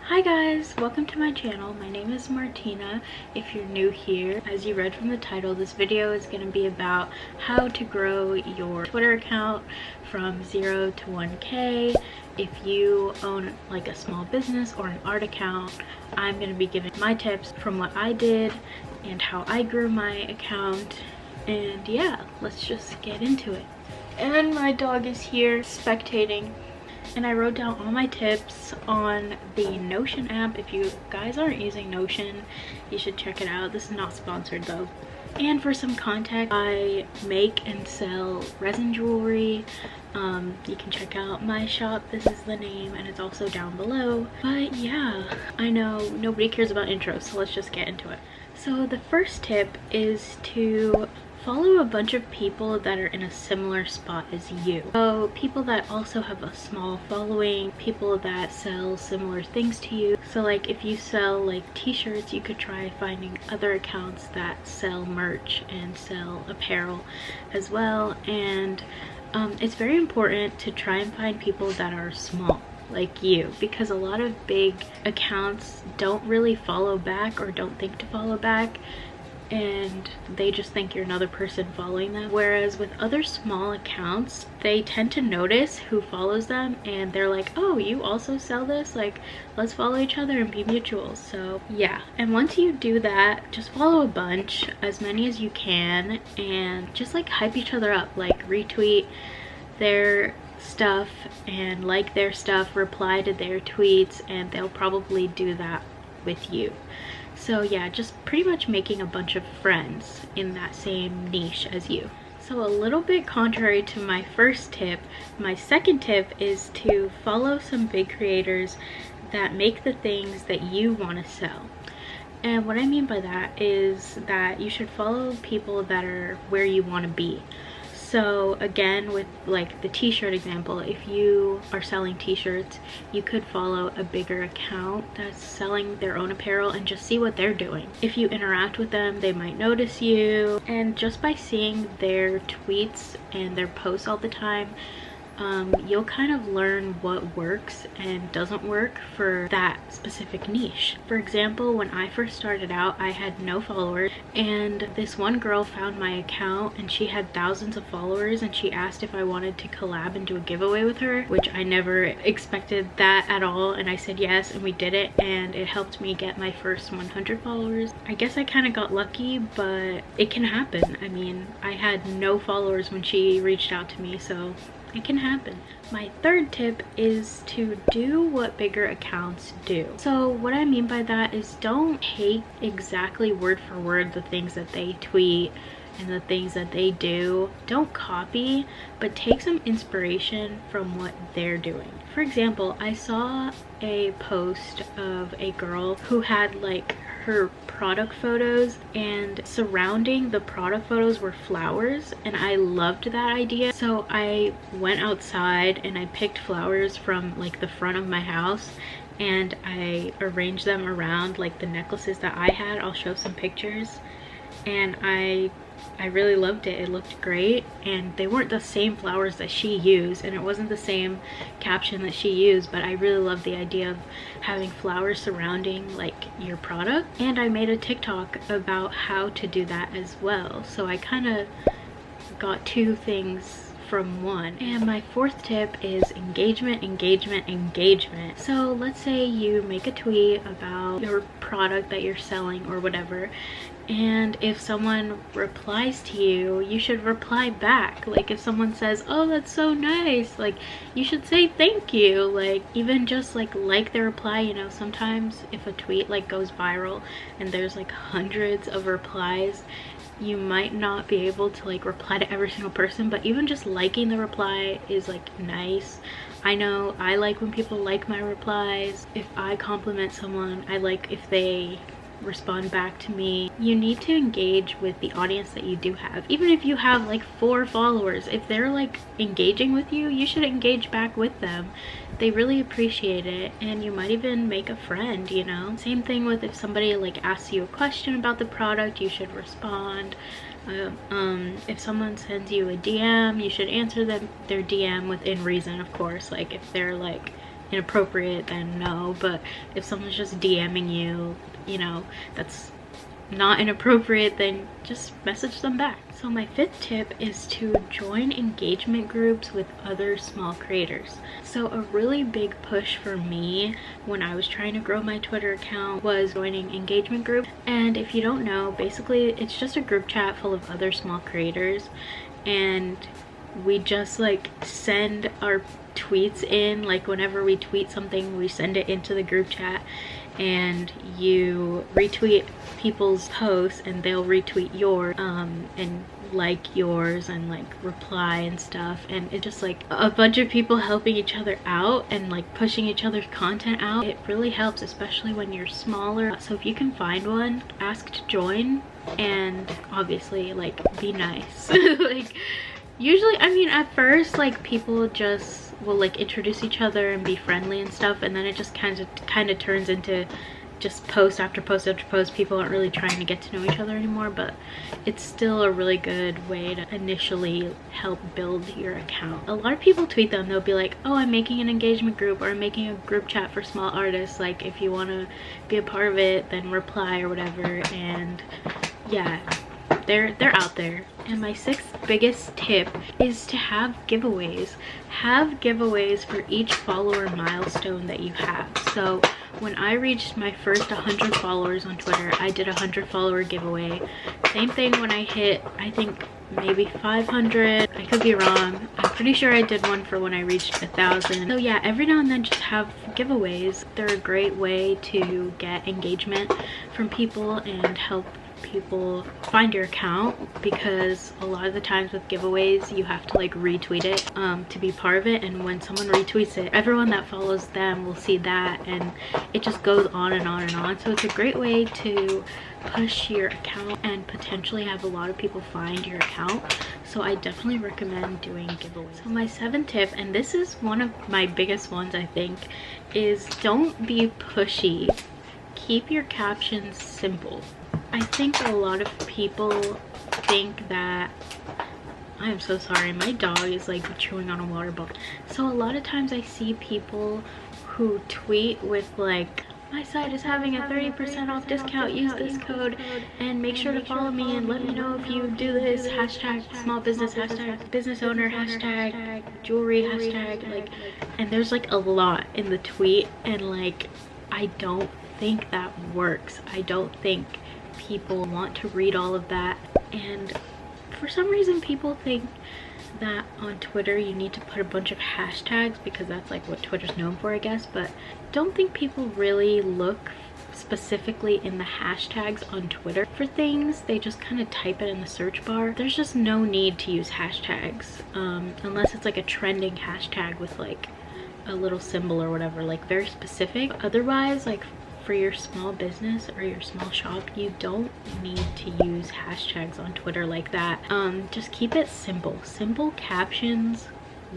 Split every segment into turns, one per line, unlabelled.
Hi guys, welcome to my channel. My name is Martina. If you're new here, as you read from the title, this video is going to be about how to grow your Twitter account from 0 to 1K. If you own like a small business or an art account, I'm going to be giving my tips from what I did and how I grew my account. And yeah, let's just get into it. And my dog is here spectating. And I wrote down all my tips on the Notion app. If you guys aren't using Notion, you should check it out. This is not sponsored though. And for some context, I make and sell resin jewelry. You can check out my shop. This is the name and it's also down below. But yeah, I know nobody cares about intros, so let's just get into it. So the first tip is to follow a bunch of people that are in a similar spot as you. So people that also have a small following, people that sell similar things to you. So like if you sell like t-shirts, you could try finding other accounts that sell merch and sell apparel as well. And it's very important to try and find people that are small like you, because a lot of big accounts don't really follow back or don't think to follow back, and they just think you're another person following them. Whereas with other small accounts, they tend to notice who follows them and they're like, oh, you also sell this, like let's follow each other and be mutuals. So yeah, and once you do that, just follow a bunch, as many as you can, and just like hype each other up, like retweet their stuff and like their stuff, reply to their tweets, and they'll probably do that with you. So yeah, just pretty much making a bunch of friends in that same niche as you. So a little bit contrary to my first tip, my second tip is to follow some big creators that make the things that you want to sell. And what I mean by that is that you should follow people that are where you want to be. So again, with like the t-shirt example, if you are selling t-shirts, you could follow a bigger account that's selling their own apparel and just see what they're doing. If you interact with them, they might notice you, and just by seeing their tweets and their posts all the time, you'll kind of learn what works and doesn't work for that specific niche. For example, when I first started out, I had no followers, and this one girl found my account and she had thousands of followers, and she asked if I wanted to collab and do a giveaway with her, which I never expected that at all, and I said yes, and we did it, and it helped me get my first 100 followers. I guess I kind of got lucky, but it can happen. I mean, I had no followers when she reached out to me, so it can happen. My third tip is to do what bigger accounts do. So what I mean by that is don't take exactly word for word the things that they tweet and the things that they do. Don't copy, but take some inspiration from what they're doing. For example, I saw a post of a girl who had like her product photos, and surrounding the product photos were flowers, and I loved that idea. So I went outside and I picked flowers from like the front of my house and I arranged them around like the necklaces that I had. I'll show some pictures, and I really loved it. It looked great, and they weren't the same flowers that she used, and it wasn't the same caption that she used, but I really loved the idea of having flowers surrounding like your product. And I made a TikTok about how to do that as well, so I kind of got two things from one. And my fourth tip is engagement, engagement, engagement. So let's say you make a tweet about your product that you're selling or whatever, and if someone replies to you, you should reply back. Like if someone says, oh, that's so nice, like you should say thank you. Like even just like the reply, you know, sometimes if a tweet like goes viral and there's like hundreds of replies, you might not be able to like reply to every single person, but even just liking the reply is like nice. I know I like when people like my replies. If I compliment someone, I like if they respond back to me. You need to engage with the audience that you do have. Even if you have like 4 followers, if they're like engaging with you, you should engage back with them. They really appreciate it, and you might even make a friend, you know. Same thing with if somebody like asks you a question about the product, you should respond. If someone sends you a DM, you should answer their DM within reason, of course. Like if they're like inappropriate, then no. But if someone's just DMing you, you know, that's not inappropriate, then just message them back. So my 5th tip is to join engagement groups with other small creators. So a really big push for me when I was trying to grow my Twitter account was joining engagement groups. And if you don't know, basically it's just a group chat full of other small creators, and we just like send our tweets in. Like whenever we tweet something, we send it into the group chat, and you retweet people's posts and they'll retweet yours and like yours and like reply and stuff. And it's just like a bunch of people helping each other out and like pushing each other's content out. It really helps, especially when you're smaller. So if you can find one, ask to join, and obviously like be nice. Like usually, I mean, at first like people just will like introduce each other and be friendly and stuff, and then it just kind of turns into just post after post after post. People aren't really trying to get to know each other anymore, but it's still a really good way to initially help build your account. A lot of people tweet them, they'll be like, oh, I'm making an engagement group, or I'm making a group chat for small artists, like if you want to be a part of it, then reply or whatever. And yeah, they're out there. And my 6th biggest tip is to have giveaways. Have giveaways for each follower milestone that you have. So when I reached my first 100 followers on Twitter, I did a 100 follower giveaway. Same thing when I hit, I think maybe 500. I could be wrong. I'm pretty sure I did one for when I reached 1,000. So yeah, every now and then just have giveaways. They're a great way to get engagement from people and help people find your account, because a lot of the times with giveaways you have to like retweet it to be part of it, and when someone retweets it, everyone that follows them will see that, and it just goes on and on and on. So it's a great way to push your account and potentially have a lot of people find your account. So I definitely recommend doing giveaways. So my 7th tip, and this is one of my biggest ones I think, is don't be pushy. Keep your captions simple. I think a lot of people think that, I am so sorry, my dog is like chewing on a water bottle. So a lot of times I see people who tweet with like, my site is having a 30% off discount, use this code, and make sure to follow me and let me know if you do this, hashtag small business, hashtag business owner, hashtag jewelry, hashtag like, and there's like a lot in the tweet, and like I don't think that works. I don't think people want to read all of that, and for some reason people think that on Twitter you need to put a bunch of hashtags because that's like what Twitter's known for, I guess. But don't think people really look specifically in the hashtags on Twitter for things. They just kind of type it in the search bar. There's just no need to use hashtags unless it's like a trending hashtag with like a little symbol or whatever, like very specific. Otherwise, like for your small business or your small shop, you don't need to use hashtags on Twitter like that. Just keep it simple. Simple captions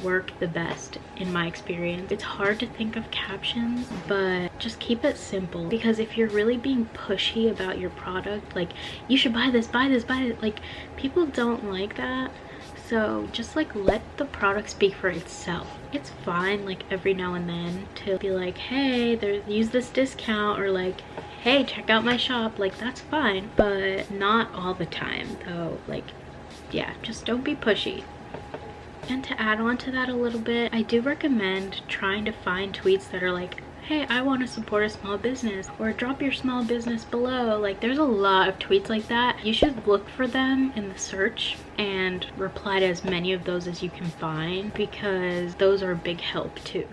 work the best in my experience. It's hard to think of captions, but just keep it simple, because if you're really being pushy about your product, like you should buy this, buy this, buy it, like people don't like that. So just like let the product speak for itself. It's fine like every now and then to be like, hey, use this discount, or like, hey, check out my shop. Like that's fine, but not all the time though. Like yeah, just don't be pushy. And to add on to that a little bit, I do recommend trying to find tweets that are like, hey, I want to support a small business, or drop your small business below. Like there's a lot of tweets like that. You should look for them in the search and reply to as many of those as you can find, because those are a big help too.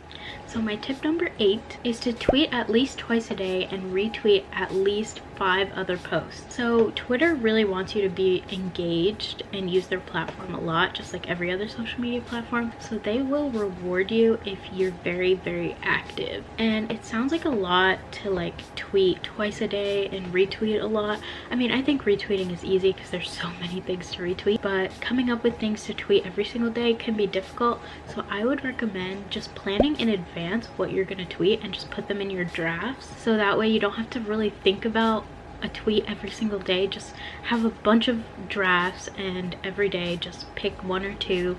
So my tip number 8 is to tweet at least twice a day and retweet at least 5 other posts. So Twitter really wants you to be engaged and use their platform a lot, just like every other social media platform. So they will reward you if you're very, very active. And it sounds like a lot to like tweet twice a day and retweet a lot. I mean, I think retweeting is easy because there's so many things to retweet, but coming up with things to tweet every single day can be difficult. So I would recommend just planning in advance what you're gonna tweet and just put them in your drafts, so that way you don't have to really think about a tweet every single day. Just have a bunch of drafts, and every day just pick 1 or 2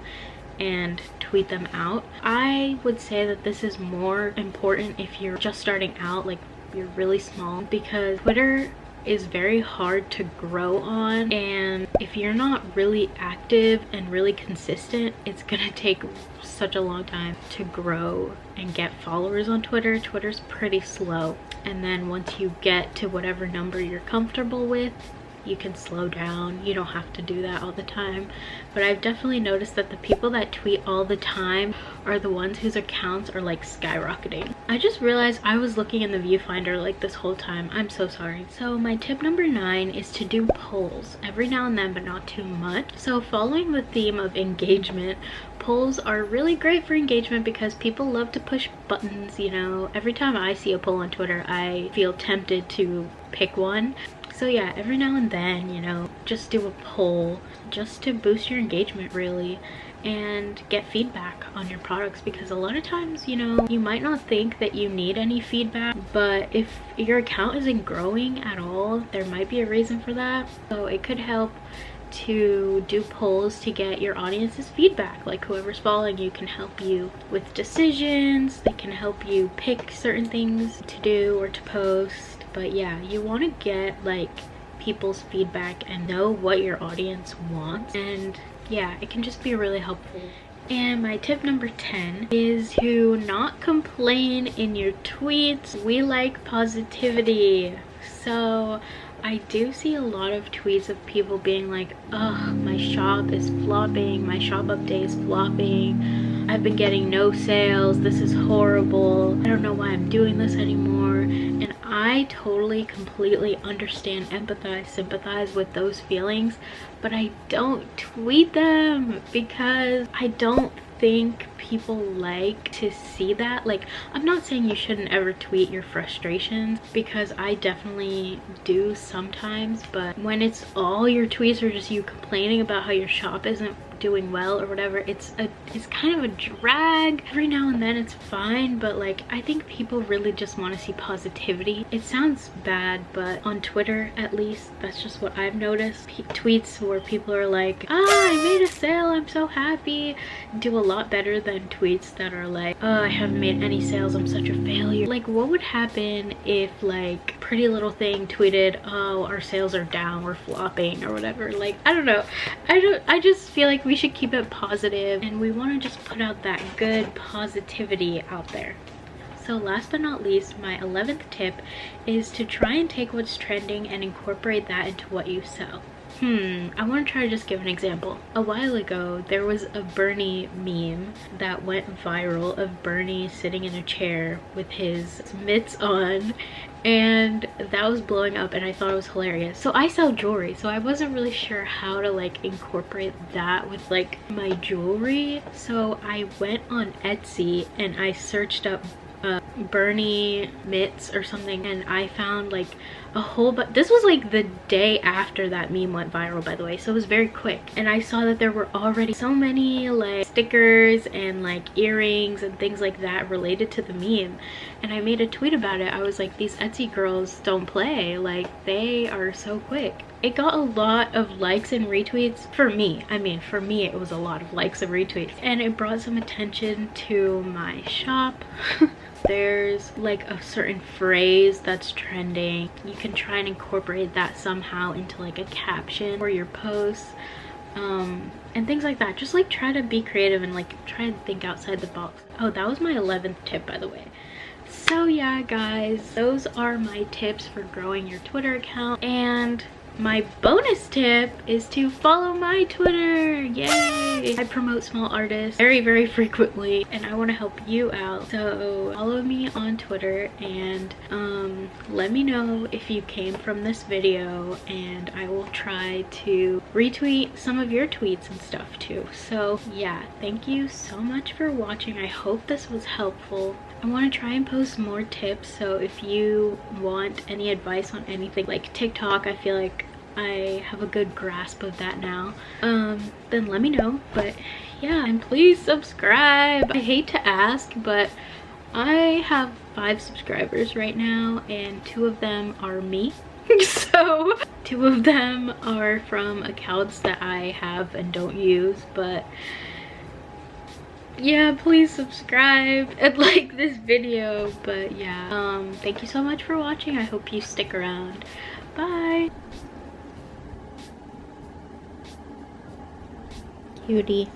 and tweet them out. I would say that this is more important if you're just starting out, like you're really small, because Twitter is very hard to grow on, and if you're not really active and really consistent, it's gonna take such a long time to grow and get followers on Twitter. Twitter's pretty slow, and then once you get to whatever number you're comfortable with, you can slow down. You don't have to do that all the time. But I've definitely noticed that the people that tweet all the time are the ones whose accounts are like skyrocketing. I just realized I was looking in the viewfinder like this whole time. I'm so sorry. So my tip number 9 is to do polls every now and then, but not too much. So following the theme of engagement, polls are really great for engagement because people love to push buttons, you know. Every time I see a poll on Twitter, I feel tempted to pick one. So yeah, every now and then, you know, just do a poll just to boost your engagement really, and get feedback on your products, because a lot of times, you know, you might not think that you need any feedback, but if your account isn't growing at all, there might be a reason for that. So it could help to do polls to get your audience's feedback. Like whoever's following you can help you with decisions, they can help you pick certain things to do or to post. But yeah, you want to get like people's feedback and know what your audience wants, and yeah, it can just be really helpful. And my tip number 10 is to not complain in your tweets. We like positivity. So I do see a lot of tweets of people being like, ugh, my shop is flopping, my shop update is flopping, I've been getting no sales, this is horrible, I don't know why I'm doing this anymore. And I totally, completely understand, empathize, sympathize with those feelings, but I don't tweet them because I don't think people like to see that. Like, I'm not saying you shouldn't ever tweet your frustrations, because I definitely do sometimes, but when it's all your tweets are just you complaining about how your shop isn't doing well or whatever, it's kind of a drag. Every now and then it's fine, but like I think people really just want to see positivity. It sounds bad, but on Twitter at least, that's just what I've noticed. Tweets where people are like, ah, I made a sale, I'm so happy, do a lot better than tweets that are like, oh, I haven't made any sales, I'm such a failure. Like, what would happen if like Pretty Little Thing tweeted, oh, our sales are down, we're flopping or whatever? Like, I don't know. I just feel like we should keep it positive, and we want to just put out that good positivity out there. So last but not least, my 11th tip is to try and take what's trending and incorporate that into what you sell. I want to try to just give an example. A while ago, there was a Bernie meme that went viral of Bernie sitting in a chair with his mitts on, and that was blowing up, and I thought it was hilarious. So I sell jewelry, so I wasn't really sure how to like incorporate that with like my jewelry. So I went on Etsy and I searched up Bernie mitts or something, and I found like a whole but this was like the day after that meme went viral, by the way, so it was very quick. And I saw that there were already so many like stickers and like earrings and things like that related to the meme, and I made a tweet about it. I was like, these Etsy girls don't play, like they are so quick. It got a lot of likes and retweets for me. I mean, for me it was a lot of likes and retweets, and it brought some attention to my shop. There's like a certain phrase that's trending. You can try and incorporate that somehow into like a caption for your posts, and things like that. Just like try to be creative and like try and think outside the box. Oh, that was my 11th tip, by the way. So yeah, guys, those are my tips for growing your Twitter account. And my bonus tip is to follow my Twitter. Yay! I promote small artists very frequently, and I want to help you out. So follow me on Twitter, and let me know if you came from this video, and I will try to retweet some of your tweets and stuff too. So yeah, thank you so much for watching. I hope this was helpful. I want to try and post more tips, so if you want any advice on anything like TikTok, I feel like I have a good grasp of that now, then let me know. But yeah, and please subscribe. I hate to ask, but I have 5 subscribers right now, and 2 of them are me. So 2 of them are from accounts that I have and don't use, but yeah, please subscribe and like this video. But yeah, thank you so much for watching. I hope you stick around. Bye. Cutie.